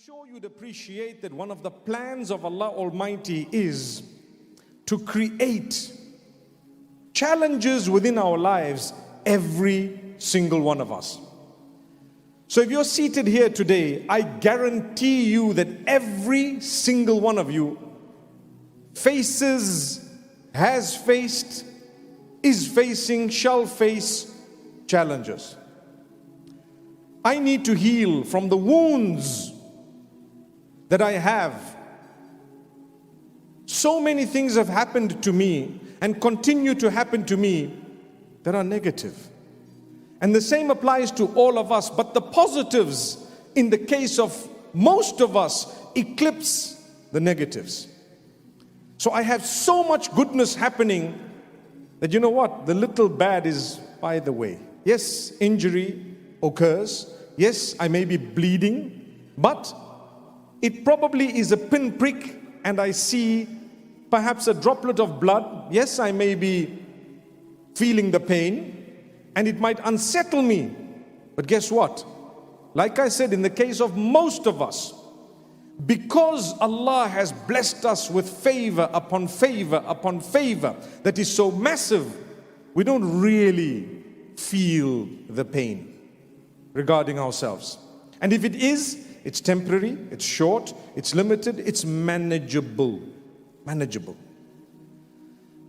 sure you'd appreciate that one of the plans of Allah Almighty is to create challenges within our lives, every single one of us. So if you're seated here today, I guarantee you that every single one of you faces, has faced, is facing, shall face challenges. I need to heal from the wounds that I have. So many things have happened to me and continue to happen to me that are negative. And the same applies to all of us, but the positives in the case of most of us eclipse the negatives. So I have so much goodness happening that you know what? The little bad is by the way. Yes, injury occurs. Yes, I may be bleeding, but it probably is a pinprick and I see perhaps a droplet of blood. Yes, I may be feeling the pain and it might unsettle me. But guess what? Like I said, in the case of most of us, because Allah has blessed us with favor upon favor upon favor that is so massive, we don't really feel the pain regarding ourselves. And if it is, it's temporary, it's short, it's limited, it's manageable. Manageable.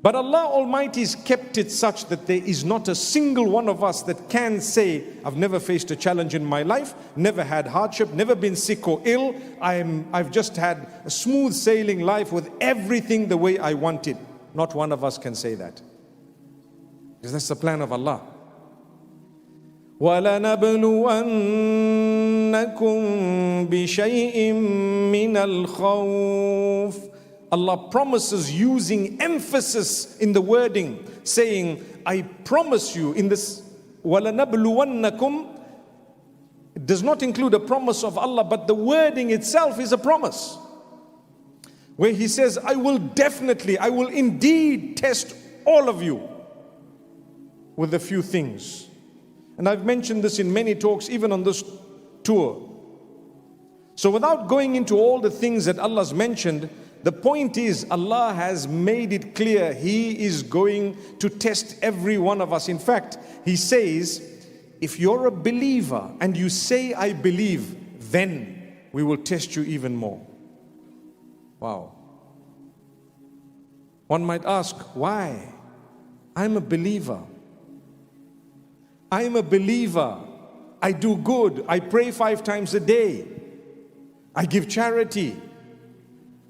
But Allah Almighty has kept it such that there is not a single one of us that can say, I've never faced a challenge in my life, never had hardship, never been sick or ill, I've just had a smooth sailing life with everything the way I wanted. Not one of us can say that. Because that's the plan of Allah. وَلَنَبْلُوَنَّكُمْ بِشَيْءٍ مِّنَ الْخَوْفِ. Allah promises using emphasis in the wording, saying, I promise you in this وَلَنَبْلُوَنَّكُمْ. It does not include a promise of Allah, but the wording itself is a promise. Where He says, I will indeed test all of you with a few things. And I've mentioned this in many talks, even on this tour. So without going into all the things that Allah's mentioned, the point is Allah has made it clear He is going to test every one of us. In fact, He says, if you're a believer and you say, I believe, then we will test you even more. Wow. One might ask, why? I'm a believer. I'm a believer. I do good. I pray 5 times a day. I give charity.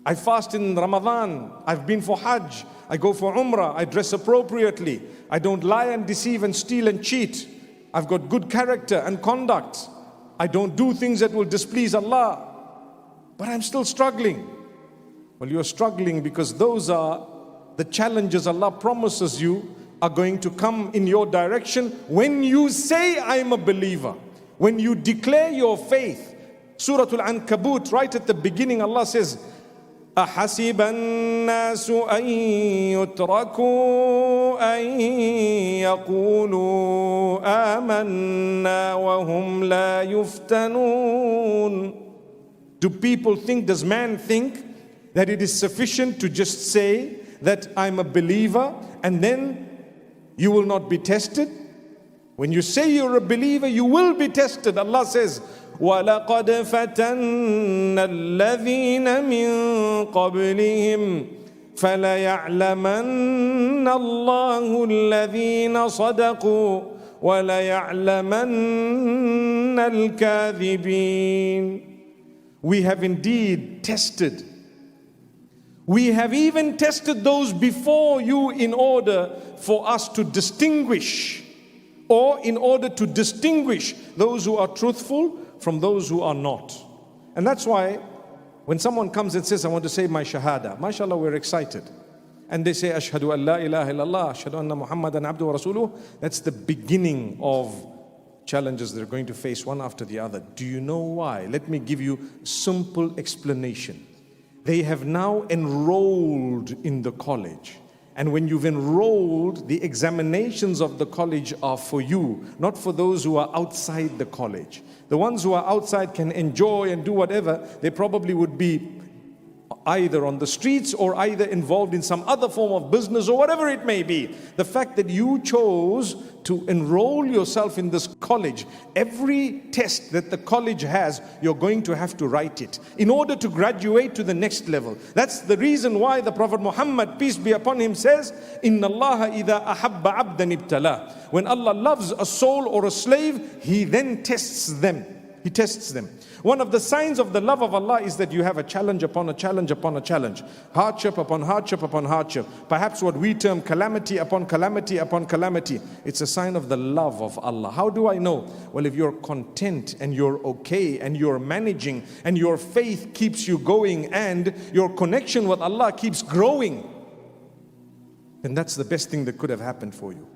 I fast in Ramadan. I've been for Hajj. I go for Umrah. I dress appropriately. I don't lie and deceive and steal and cheat. I've got good character and conduct. I don't do things that will displease Allah. But I'm still struggling. Well, you're struggling because those are the challenges Allah promises you are going to come in your direction when you say, I'm a believer. When you declare your faith. Surah Al-Ankabut, right at the beginning, Allah says, أَحَسِبَ النَّاسُ أَن يُتْرَكُوا أَن يَقُولُوا آمَنَّا وَهُمْ لَا يُفْتَنُونَ. Do people think, does man think that it is sufficient to just say that I'm a believer and then you will not be tested? When you say you're a believer, you will be tested. Allah says, وَلَقَدْ فَتَنَّ الَّذِينَ مِن قَبْلِهِمْ فَلَيَعْلَمَنَّ اللَّهُ الَّذِينَ صَدَقُوا وَلَيَعْلَمَنَّ الْكَاذِبِينَ. We have indeed tested. We have even tested those before you in order for us to distinguish, or in order to distinguish those who are truthful from those who are not. And that's why when someone comes and says, I want to say my shahada, mashallah, we're excited. And they say, Ashhadu an la ilaha illallah, Ashhadu anna Muhammadan abdu wa rasuluh. That's the beginning of challenges they're going to face one after the other. Do you know why? Let me give you a simple explanation. They have now enrolled in the college. And when you've enrolled, the examinations of the college are for you, not for those who are outside the college. The ones who are outside can enjoy and do whatever. They probably would be either on the streets or either involved in some other form of business or whatever it may be. The fact that you chose to enroll yourself in this college, every test that the college has, you're going to have to write it in order to graduate to the next level. That's the reason why the Prophet Muhammad, peace be upon him, says, Inna Allah idha ahabba abdan ibtala. When Allah loves a soul or a slave, He then tests them. He tests them. One of the signs of the love of Allah is that you have a challenge upon a challenge upon a challenge. Hardship upon hardship upon hardship. Perhaps what we term calamity upon calamity upon calamity. It's a sign of the love of Allah. How do I know? Well, if you're content and you're okay and you're managing and your faith keeps you going and your connection with Allah keeps growing, then that's the best thing that could have happened for you.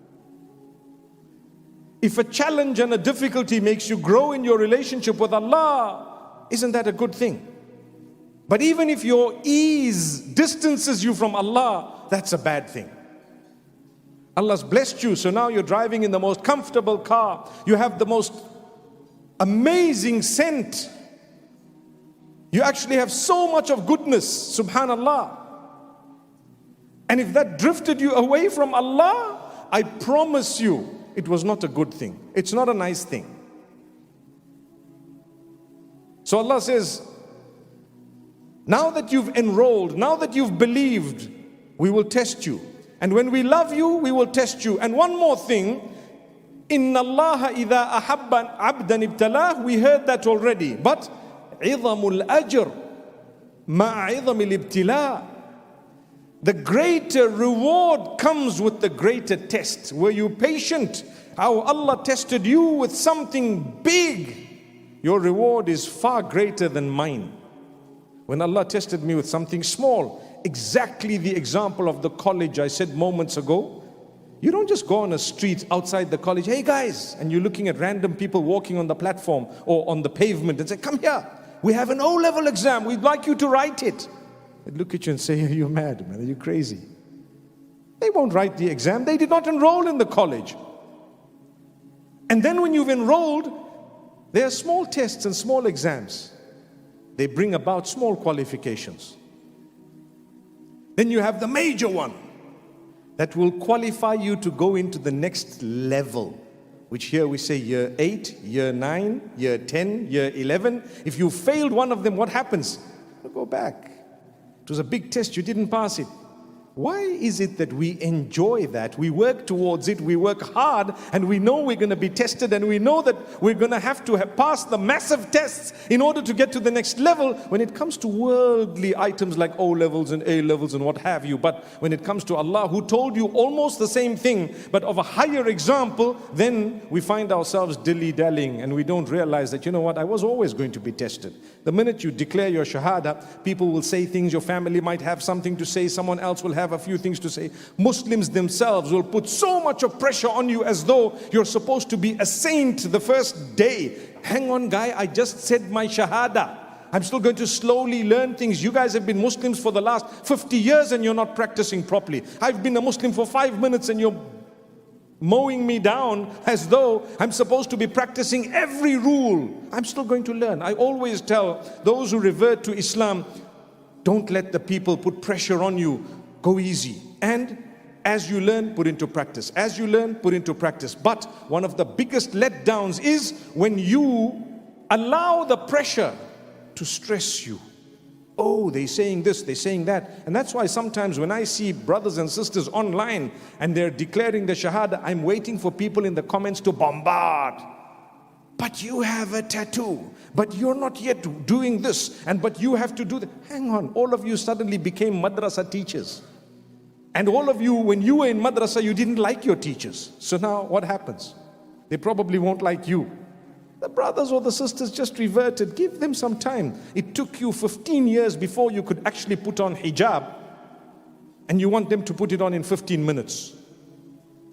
If a challenge and a difficulty makes you grow in your relationship with Allah, isn't that a good thing? But even if your ease distances you from Allah, that's a bad thing. Allah's blessed you, so now you're driving in the most comfortable car. You have the most amazing scent. You actually have so much of goodness, subhanallah. And if that drifted you away from Allah, I promise you, it was not a good thing. It's not a nice thing. So Allah says, now that you've enrolled, now that you've believed, we will test you. And when we love you, we will test you. And one more thing, Inna Allah idha ahabba abdan ibtalah, we heard that already. But عظم الأجر مع عظم الابتلاء. The greater reward comes with the greater test. Were you patient? How Allah tested you with something big, your reward is far greater than mine. When Allah tested me with something small, exactly the example of the college I said moments ago, you don't just go on a street outside the college, hey guys, and you're looking at random people walking on the platform or on the pavement and say, come here, we have an O-level exam, we'd like you to write it. They'd look at you and say, are you mad, man? Are you crazy? They won't write the exam. They did not enroll in the college. And then when you've enrolled, there are small tests and small exams. They bring about small qualifications. Then you have the major one that will qualify you to go into the next level, which here we say year 8, year 9, year 10, year 11. If you failed one of them, what happens? You go back. It was a big test, you didn't pass it. Why is it that we enjoy that? We work towards it, we work hard, and we know we're going to be tested, and we know that we're going to have pass the massive tests in order to get to the next level when it comes to worldly items like O-levels and A-levels and what have you. But when it comes to Allah, who told you almost the same thing, but of a higher example, then we find ourselves dilly-dallying, and we don't realize that, you know what, I was always going to be tested. The minute you declare your shahada, people will say things, your family might have something to say, someone else will have a few things to say. Muslims themselves will put so much of pressure on you as though you're supposed to be a saint the first day. Hang on, guy, I just said my shahada. I'm still going to slowly learn things. You guys have been Muslims for the last 50 years and you're not practicing properly. I've been a Muslim for 5 minutes and you're mowing me down as though I'm supposed to be practicing every rule. I'm still going to learn. I always tell those who revert to Islam, don't let the people put pressure on you. Go easy. And as you learn, put into practice. As you learn, put into practice. But one of the biggest letdowns is when you allow the pressure to stress you. Oh, they're saying this, they're saying that. And that's why sometimes when I see brothers and sisters online and they're declaring the shahada, I'm waiting for people in the comments to bombard. But you have a tattoo, but you're not yet doing this, and but you have to do that. Hang on, all of you suddenly became madrasa teachers. And all of you, when you were in madrasa, you didn't like your teachers. So now what happens? They probably won't like you. The brothers or the sisters just reverted. Give them some time. It took you 15 years before you could actually put on hijab, and you want them to put it on in 15 minutes.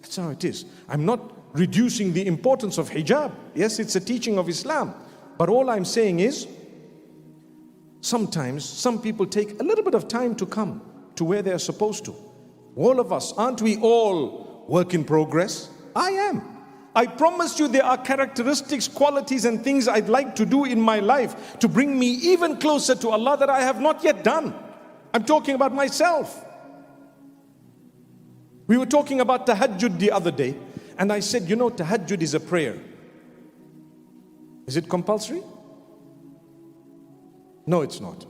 That's how it is. I'm not reducing the importance of hijab. Yes, it's a teaching of Islam. But all I'm saying is, sometimes some people take a little bit of time to come to where they're supposed to. All of us, aren't we all work in progress? I am. I promise you there are characteristics, qualities and things I'd like to do in my life to bring me even closer to Allah that I have not yet done. I'm talking about myself. We were talking about Tahajud the other day, and I said, Tahajud is a prayer. Is it compulsory? No, it's not.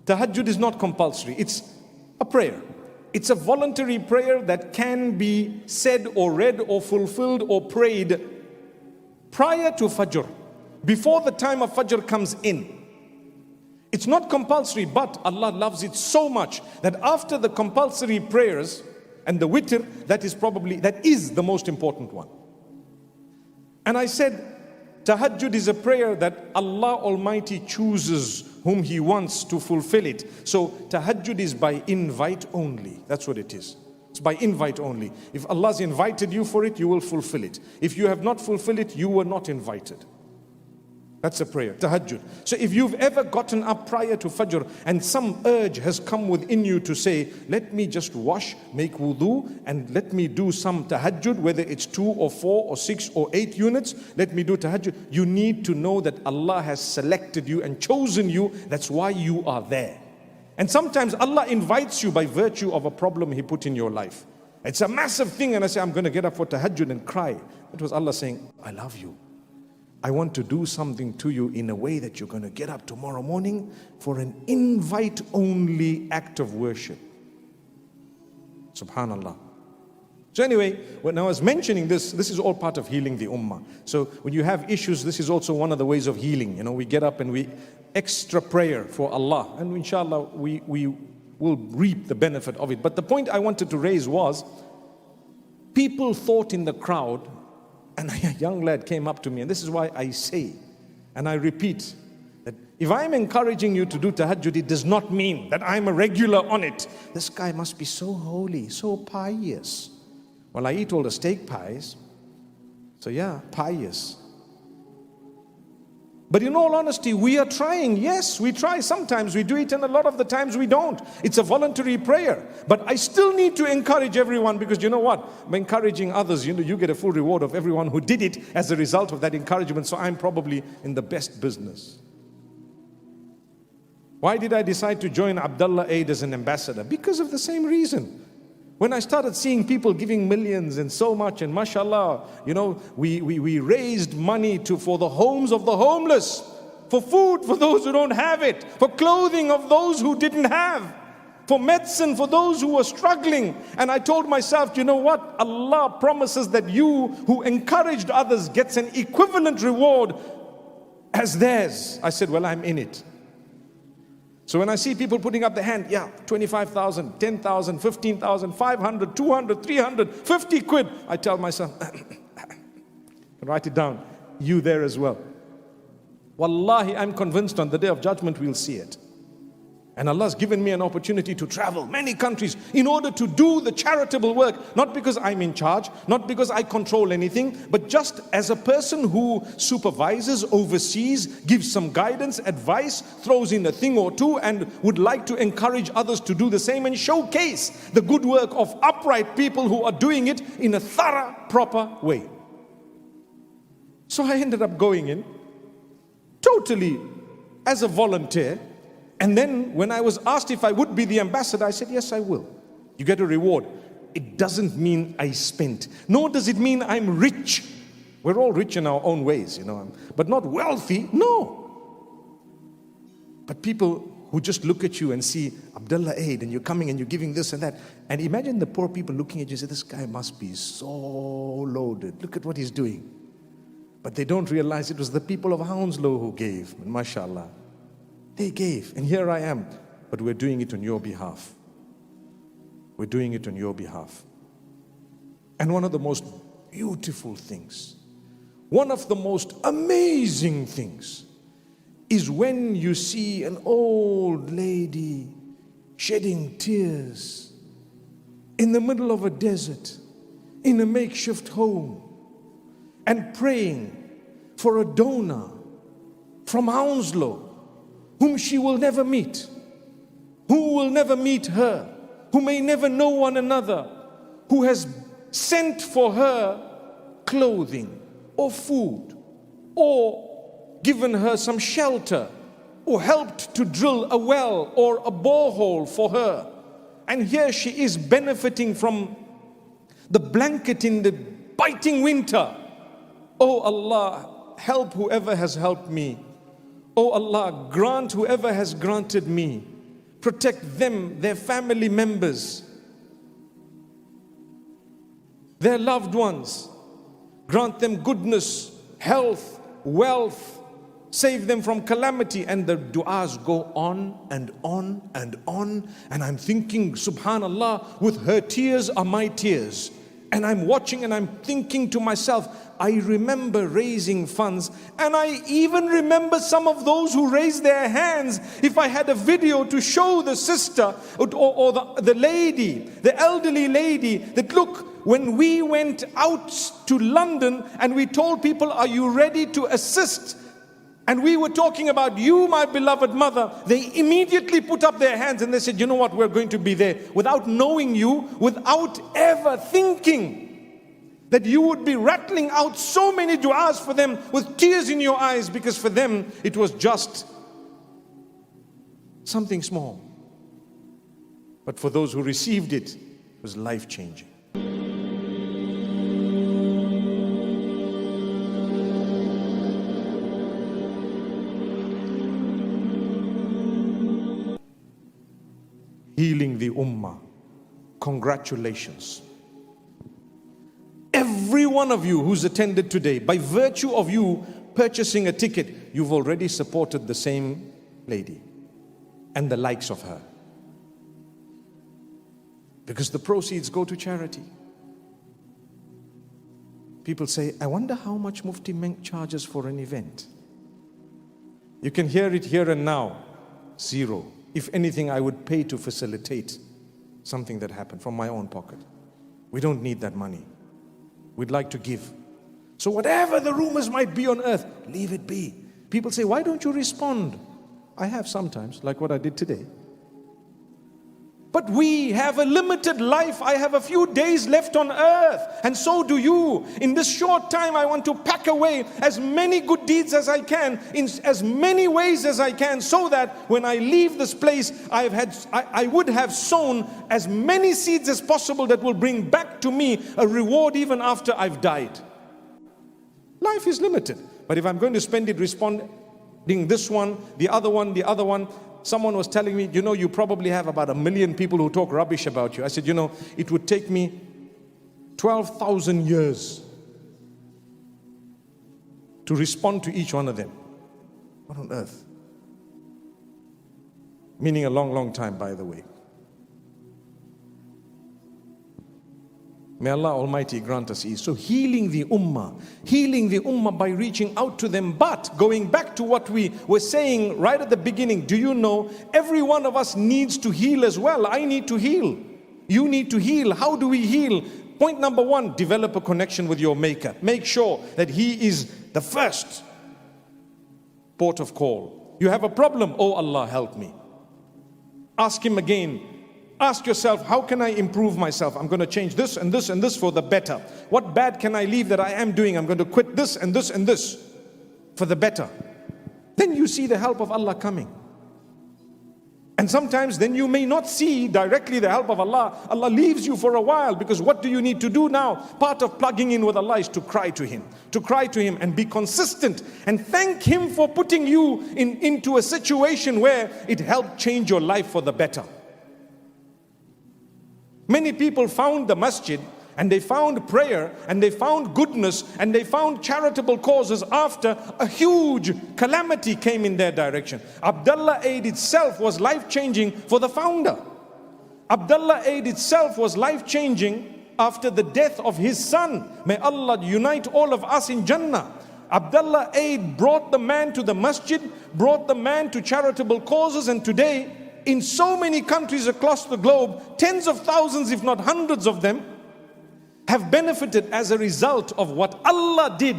Tahajjud is not compulsory. It's a prayer. It's a voluntary prayer that can be said or read or fulfilled or prayed prior to Fajr, before the time of Fajr comes in. It's not compulsory, but Allah loves it so much that after the compulsory prayers and the witr, that is the most important one. And I said, Tahajjud is a prayer that Allah Almighty chooses whom He wants to fulfill it. So Tahajjud is by invite only. That's what it is. It's by invite only. If Allah's invited you for it, you will fulfill it. If you have not fulfilled it, you were not invited. That's a prayer, Tahajjud. So if you've ever gotten up prior to Fajr and some urge has come within you to say, let me just wash, make wudu, and let me do some Tahajjud, whether it's 2 or 4 or 6 or 8 units, let me do Tahajjud. You need to know that Allah has selected you and chosen you. That's why you are there. And sometimes Allah invites you by virtue of a problem He put in your life. It's a massive thing, and I say, I'm going to get up for Tahajjud and cry. It was Allah saying, I love you. I want to do something to you in a way that you're going to get up tomorrow morning for an invite-only act of worship. Subhanallah. So anyway, when I was mentioning this is all part of healing the Ummah. So when you have issues, this is also one of the ways of healing. We get up and we extra prayer for Allah. And inshallah, we will reap the benefit of it. But the point I wanted to raise was, people thought in the crowd, and a young lad came up to me, and this is why I say, and I repeat, that if I'm encouraging you to do Tahajjud, it does not mean that I'm a regular on it. This guy must be so holy, so pious. Well, I eat all the steak pies, so yeah, pious. But in all honesty, we are trying. Yes, we try. Sometimes we do it, and a lot of the times we don't. It's a voluntary prayer. But I still need to encourage everyone, because you know what? By encouraging others, you get a full reward of everyone who did it as a result of that encouragement. So I'm probably in the best business. Why did I decide to join Abdullah Aid as an ambassador? Because of the same reason. When I started seeing people giving millions and so much, and mashallah, we raised money for the homes of the homeless, for food for those who don't have it, for clothing of those who didn't have, for medicine for those who were struggling. And I told myself, you know what? Allah promises that you who encouraged others gets an equivalent reward as theirs. I said, well, I'm in it. So when I see people putting up their hand, 25,000, 10,000, 15,000, 500, 200, 300, 50 quid, I tell myself, write it down, you there as well. Wallahi, I'm convinced on the day of judgment we'll see it. And Allah's given me an opportunity to travel many countries in order to do the charitable work, not because I'm in charge, not because I control anything, but just as a person who supervises, oversees, gives some guidance, advice, throws in a thing or two, and would like to encourage others to do the same and showcase the good work of upright people who are doing it in a thorough, proper way. So I ended up going in totally as a volunteer. And then when I was asked if I would be the ambassador, I said, yes, I will. You get a reward. It doesn't mean I spent, nor does it mean I'm rich. We're all rich in our own ways, but not wealthy, no. But people who just look at you and see Abdullah Aid, and you're coming and you're giving this and that. And imagine the poor people looking at you and say, this guy must be so loaded. Look at what he's doing. But they don't realize it was the people of Hounslow who gave, and mashallah. They gave, and here I am. But we're doing it on your behalf. We're doing it on your behalf. And one of the most beautiful things, one of the most amazing things, is when you see an old lady shedding tears in the middle of a desert, in a makeshift home, and praying for a donor from Hounslow, whom she will never meet, who will never meet her, who may never know one another, who has sent for her clothing or food, or given her some shelter, or helped to drill a well or a borehole for her. And here she is benefiting from the blanket in the biting winter. Oh Allah, help whoever has helped me. Oh Allah, grant whoever has granted me. Protect them, their family members, their loved ones. Grant them goodness, health, wealth. Save them from calamity. And the du'as go on and on and on. And I'm thinking, subhanallah, with her tears are my tears. And I'm watching and I'm thinking to myself, I remember raising funds, and I even remember some of those who raised their hands. If I had a video to show the sister or the lady, the elderly lady, that look, when we went out to London and we told people, are you ready to assist? And we were talking about you, my beloved mother. They immediately put up their hands and they said, you know what, we're going to be there. Without knowing you, without ever thinking that you would be rattling out so many du'as for them with tears in your eyes, because for them it was just something small. But for those who received it, it was life-changing. Healing the Ummah. Congratulations. Every one of you who's attended today, by virtue of you purchasing a ticket, you've already supported the same lady and the likes of her. Because the proceeds go to charity. People say, I wonder how much Mufti Menk charges for an event. You can hear it here and now. Zero. If anything, I would pay to facilitate something that happened from my own pocket. We don't need that money. We'd like to give. So whatever the rumors might be on earth, leave it be. People say, why don't you respond? I have sometimes, like what I did today. But we have a limited life. I have a few days left on earth, and so do you. In this short time, I want to pack away as many good deeds as I can, in as many ways as I can, so that when I leave this place, I would have sown as many seeds as possible that will bring back to me a reward even after I've died. Life is limited. But if I'm going to spend it responding this one, the other one, someone was telling me, you know, you probably have about 1 million people who talk rubbish about you. I said, you know, it would take me 12,000 years to respond to each one of them. What on earth? Meaning a long, long time, by the way. May Allah Almighty grant us ease. So healing the ummah by reaching out to them. But going back to what we were saying right at the beginning, do you know, every one of us needs to heal as well. I need to heal. You need to heal. How do we heal? Point number 1, develop a connection with your Maker. Make sure that He is the first port of call. You have a problem, oh Allah, help me. Ask Him again. Ask yourself, how can I improve myself? I'm going to change this and this and this for the better. What bad can I leave that I am doing? I'm going to quit this and this and this for the better. Then you see the help of Allah coming. And sometimes then you may not see directly the help of Allah. Allah leaves you for a while, because what do you need to do now? Part of plugging in with Allah is to cry to Him. To cry to Him and be consistent and thank Him for putting you into a situation where it helped change your life for the better. Many people found the masjid, and they found prayer, and they found goodness, and they found charitable causes after a huge calamity came in their direction. Abdullah Aid itself was life-changing for the founder. Abdullah Aid itself was life-changing after the death of his son. May Allah unite all of us in Jannah. Abdullah Aid brought the man to the masjid, brought the man to charitable causes, and today, in so many countries across the globe, tens of thousands, if not hundreds of them, have benefited as a result of what Allah did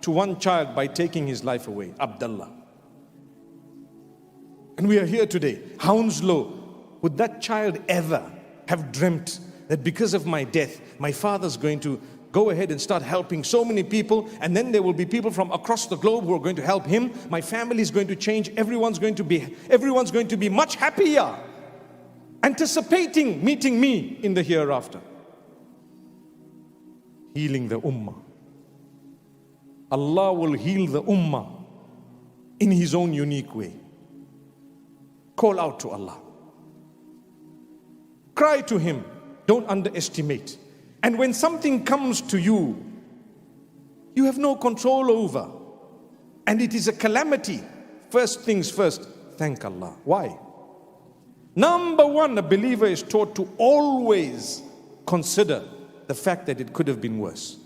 to one child by taking his life away, Abdullah. And we are here today. Hounslow, would that child ever have dreamt that because of my death, my father's going to go ahead and start helping so many people, and then there will be people from across the globe who are going to help him. My family is going to change. Everyone's going to be much happier, anticipating meeting me in the hereafter. Healing the ummah. Allah will heal the ummah in His own unique way. Call out to Allah. Cry to Him. Don't underestimate. And when something comes to you, you have no control over, and it is a calamity, first things first, thank Allah. Why? Number one, a believer is taught to always consider the fact that it could have been worse.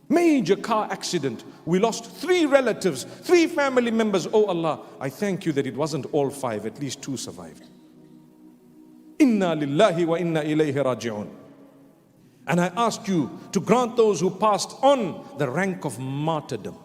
Major car accident. We lost 3 relatives, 3 family members. Oh Allah, I thank you that it wasn't all 5, at least 2 survived. Inna lillahi wa inna ilayhi raji'un. And I ask you to grant those who passed on the rank of martyrdom.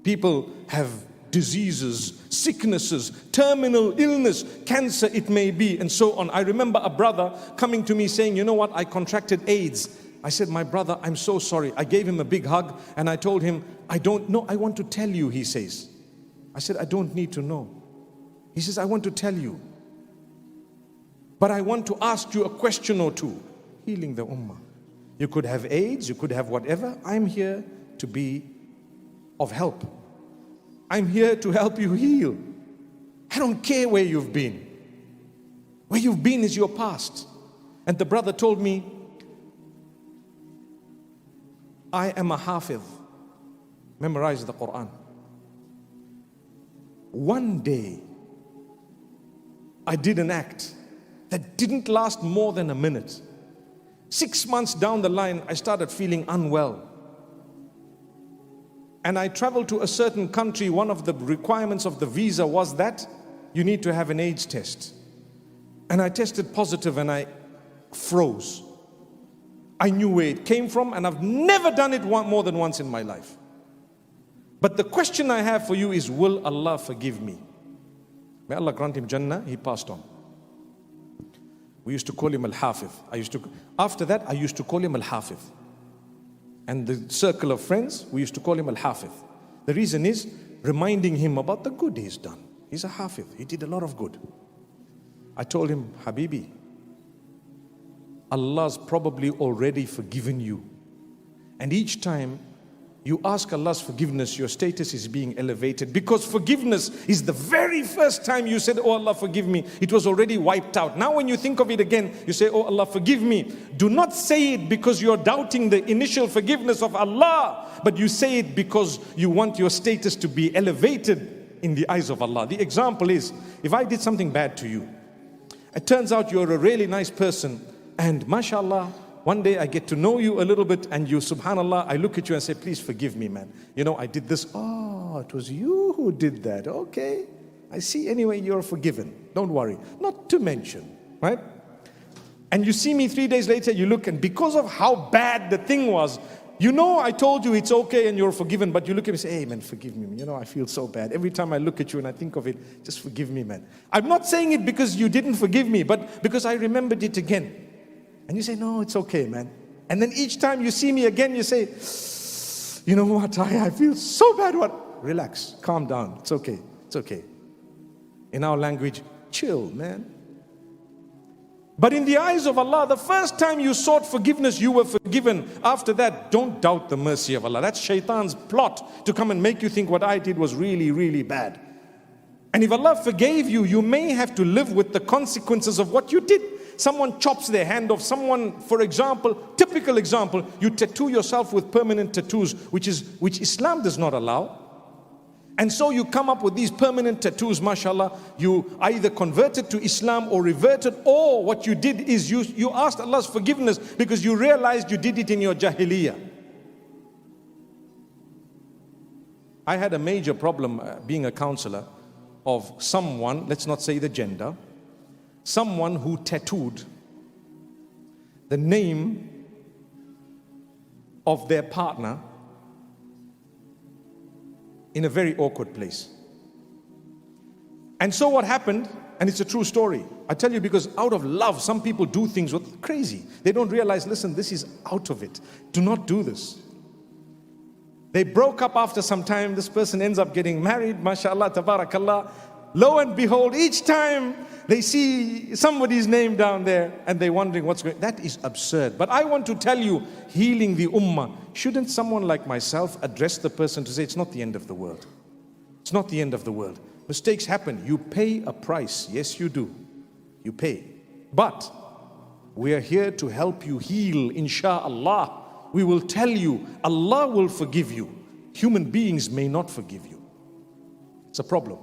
People have diseases, sicknesses, terminal illness, cancer it may be, and so on. I remember a brother coming to me saying, you know what, I contracted AIDS. I said, my brother, I'm so sorry. I gave him a big hug and I told him, I don't know, I want to tell you, he says. I said, I don't need to know. He says, I want to tell you. But I want to ask you a question or two. Healing the ummah. You could have AIDS, you could have whatever. I'm here to be of help. I'm here to help you heal. I don't care where you've been. Where you've been is your past. And the brother told me, I am a hafiz. Memorize the Quran. One day, I did an act that didn't last more than a minute. 6 months down the line, I started feeling unwell. And I traveled to a certain country. One of the requirements of the visa was that you need to have an AIDS test. And I tested positive and I froze. I knew where it came from, and I've never done it more than once in my life. But the question I have for you is, will Allah forgive me? May Allah grant him Jannah. He passed on. We used to call him Al-Hafiz. After that, I used to call him Al-Hafiz. And the circle of friends, we used to call him Al-Hafiz. The reason is reminding him about the good he's done. He's a Hafiz. He did a lot of good. I told him, Habibi, Allah's probably already forgiven you. And each time you ask Allah's forgiveness, your status is being elevated, because forgiveness is the very first time you said, oh Allah, forgive me. It was already wiped out. Now when you think of it again, you say, oh Allah, forgive me. Do not say it because you're doubting the initial forgiveness of Allah, but you say it because you want your status to be elevated in the eyes of Allah. The example is, if I did something bad to you, it turns out you're a really nice person, and mashallah, one day I get to know you a little bit, and you, subhanallah, I look at you and say, please forgive me, man. You know, I did this. Oh, it was you who did that. Okay. I see. Anyway, you're forgiven. Don't worry. Not to mention, right? And you see me 3 days later, you look, and because of how bad the thing was, you know, I told you it's okay and you're forgiven, but you look at me and say, hey man, forgive me. You know, I feel so bad. Every time I look at you and I think of it, just forgive me, man. I'm not saying it because you didn't forgive me, but because I remembered it again. And you say, no, it's okay, man. And then each time you see me again, you say, you know what, I feel so bad. What? Relax, calm down. It's okay, it's okay. In our language, chill, man. But in the eyes of Allah, the first time you sought forgiveness, you were forgiven. After that, don't doubt the mercy of Allah. That's shaitan's plot to come and make you think what I did was really, really bad. And if Allah forgave you, you may have to live with the consequences of what you did. Someone chops their hand off. Someone, for example, typical example, you tattoo yourself with permanent tattoos, which Islam does not allow. And so you come up with these permanent tattoos, mashallah. You either converted to Islam or reverted, or what you did is you asked Allah's forgiveness because you realized you did it in your jahiliyyah. I had a major problem being a counselor of someone, let's not say the gender, someone who tattooed the name of their partner in a very awkward place. And so what happened, and it's a true story. I tell you because out of love, some people do things with crazy. They don't realize, listen, this is out of it. Do not do this. They broke up after some time. This person ends up getting married, mashallah, tabarakallah. Lo and behold, each time they see somebody's name down there and they're wondering what's going on. That is absurd. But I want to tell you, healing the ummah, shouldn't someone like myself address the person to say, it's not the end of the world. It's not the end of the world. Mistakes happen. You pay a price. Yes, you do. You pay. But we are here to help you heal, insha'Allah. We will tell you, Allah will forgive you. Human beings may not forgive you. It's a problem.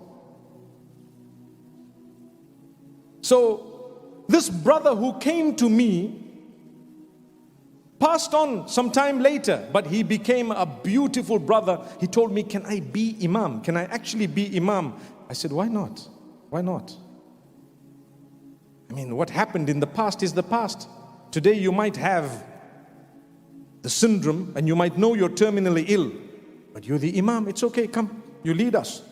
So, this brother who came to me passed on some time later, but he became a beautiful brother. He told me, can I be imam? Can I actually be imam? I said, why not? Why not? I mean, what happened in the past is the past. Today you might have the syndrome and you might know you're terminally ill, but you're the imam. It's okay, come, you lead us.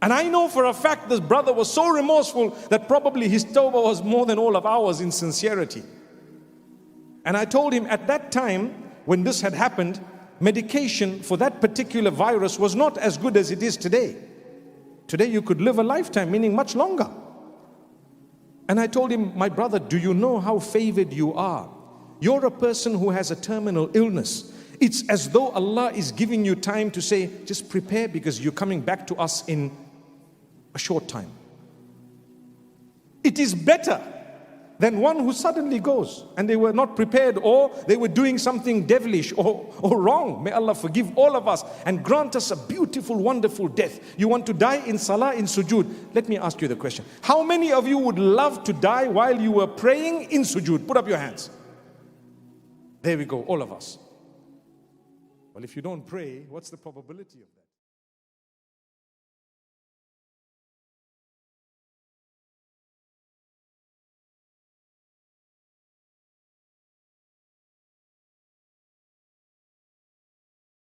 And I know for a fact this brother was so remorseful that probably his tawbah was more than all of ours in sincerity. And I told him at that time, when this had happened, medication for that particular virus was not as good as it is today. Today you could live a lifetime, meaning much longer. And I told him, my brother, do you know how favored you are? You're a person who has a terminal illness. It's as though Allah is giving you time to say, just prepare because you're coming back to us in a short time. It is better than one who suddenly goes and they were not prepared or they were doing something devilish or wrong. May Allah forgive all of us and grant us a beautiful, wonderful death. You want to die in salah, in sujood. Let me ask you the question. How many of you would love to die while you were praying in sujood? Put up your hands. There we go, all of us. Well, if you don't pray, what's the probability of that?